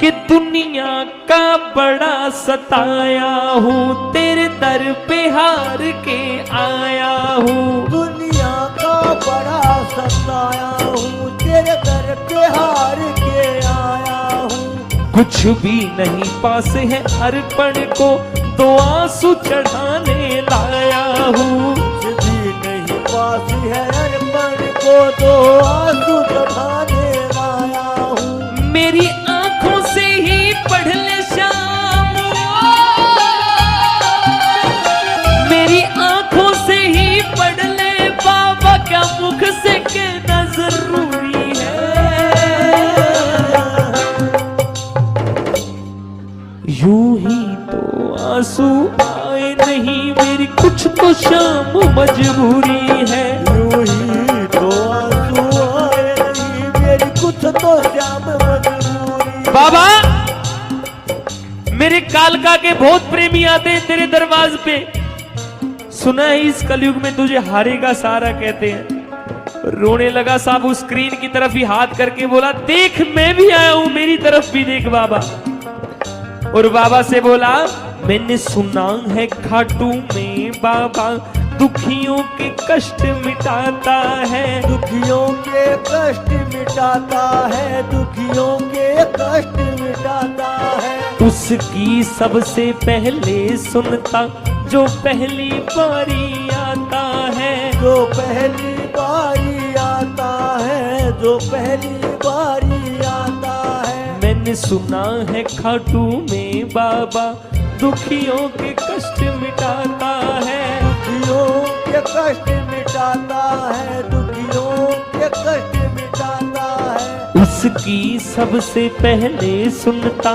कि दुनिया का बड़ा सताया हूँ, तेरे दर पे हार के आया हूँ। दुनिया का बड़ा सताया हूँ, तेरे दर पे हार के आया हूँ। कुछ भी नहीं पास है अर्पण को, दो आंसू चढ़ाने लाया हूँ। कुछ भी नहीं पास है अर्पण को, दो आंसू चढ़ाने लाया हूँ। मेरी आंखों से ही पढ़ ले शाम, मेरी आंखों से ही पढ़ ले बाबा, क्या मुख से कहना जरूरी है। यूं ही तो आंसू आए नहीं मेरी, कुछ तो शाम मजबूरी है। यूं ही तो आंसू आए नहीं मेरी, कुछ तो शाम मजबूरी। बाबा मेरे कालका के बहुत प्रेमी आते हैं तेरे दरवाजे पे। सुना है इस कलयुग में तुझे हारेगा सारा कहते हैं। रोने लगा साहब, उस स्क्रीन की तरफ ही हाथ करके बोला, देख मैं भी आया हूं, मेरी तरफ भी देख बाबा। और बाबा से बोला, मैंने सुना है खाटू में बाबा दुखियों के कष्ट मिटाता है। दुखियों के कष्ट मिटाता है, दुखियों के कष्ट मिटाता है। उसकी सबसे पहले सुनता जो पहली बारी आता है। जो पहली बारी आता है, जो पहली बारी आता है। मैंने सुना है खाटू में बाबा दुखियों के कष्ट मिटाता है। दुखियों के कष्ट मिटाता है, दुखियों के कष्ट मिटाता है। उसकी सबसे पहले सुनता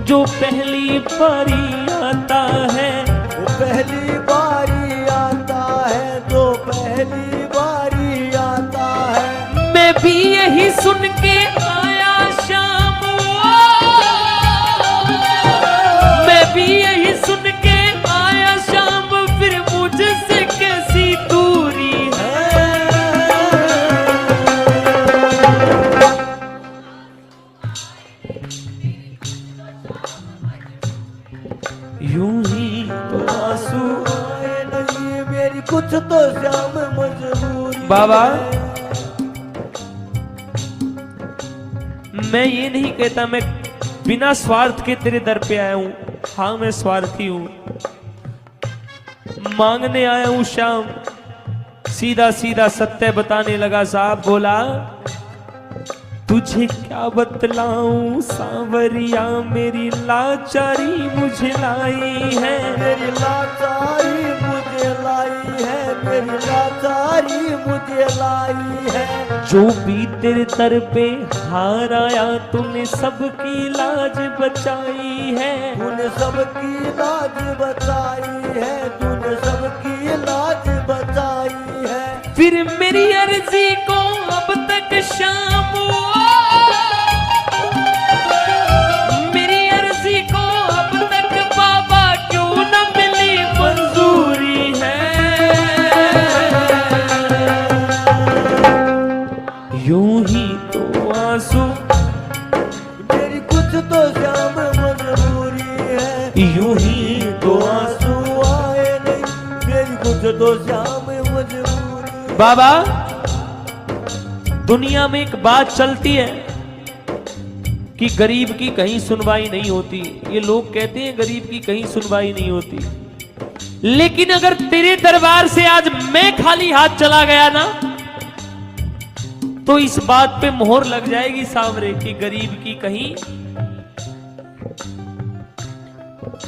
जो पहली बारी आता है। वो पहली बारी आता है, जो पहली बारी आता है। मैं भी यही सुन के आया शाम, मैं भी यही सुन के आया शाम, फिर मुझसे कैसी दूरी है। यूं ही तो आंसू आए नहीं मेरी, कुछ तो शाम मजबूरी। बाबा मैं ये नहीं कहता मैं बिना स्वार्थ के तेरे दर पे आया हूं। हाँ मैं स्वार्थी हूं, मांगने आया हूं शाम। सीधा सीधा सत्य बताने लगा साहब, बोला तुझे क्या बतलाऊं सांवरिया, मेरी लाचारी मुझे लाई है। मेरी लाचारी मुझे लाई है, मेरी लाचारी मुझे लाई है। जो भी तेरे दर पे हार आया, तूने सबकी लाज बचाई है। तूने सबकी लाज बचाई है, तूने सबकी लाज बचाई है। फिर मेरी अर्जी को अब तक शाम, मेरी अर्जी को अब तक बाबा क्यों न मिली मंजूरी है। यूं ही तो आंसू मेरी कुछ तो शाम मजबूरी है। यूं ही तो आंसू आंसू आए नहीं मेरी, कुछ तो शाम मजबूरी। बाबा दुनिया में एक बात चलती है कि गरीब की कहीं सुनवाई नहीं होती। ये लोग कहते हैं गरीब की कहीं सुनवाई नहीं होती, लेकिन अगर तेरे दरबार से आज मैं खाली हाथ चला गया ना, तो इस बात पे मोहर लग जाएगी सांवरे कि गरीब की कहीं।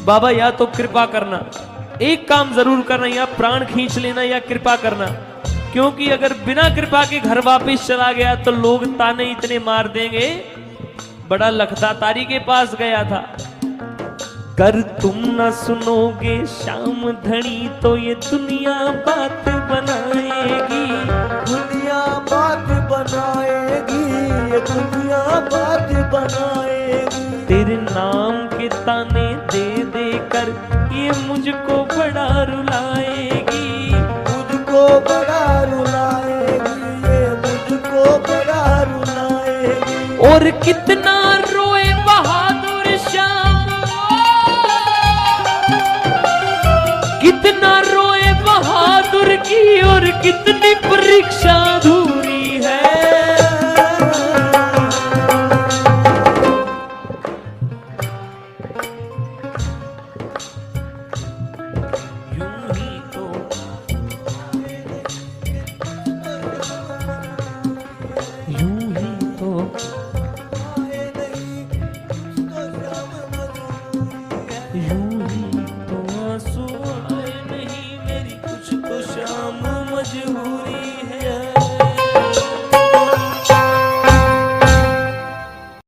बाबा या तो कृपा करना, एक काम जरूर करना, या प्राण खींच लेना या कृपा करना, क्योंकि अगर बिना कृपा के घर वापस चला गया तो लोग ताने इतने मार देंगे। बड़ा लखदातारी के पास गया था, कर तुम न सुनोगे शाम धनी तो ये दुनिया बात बनाएगी। दुनिया बात बनाएगी, ये दुनिया बात बनाएगी। तेरे नाम के ताने दे दे कर ये मुझको बड़ा रुलाएगी। मुझको बड़ा रुलाएगी, ये मुझको बड़ा रुलाएगी। और कितना रोए बहादुर, रिक्शा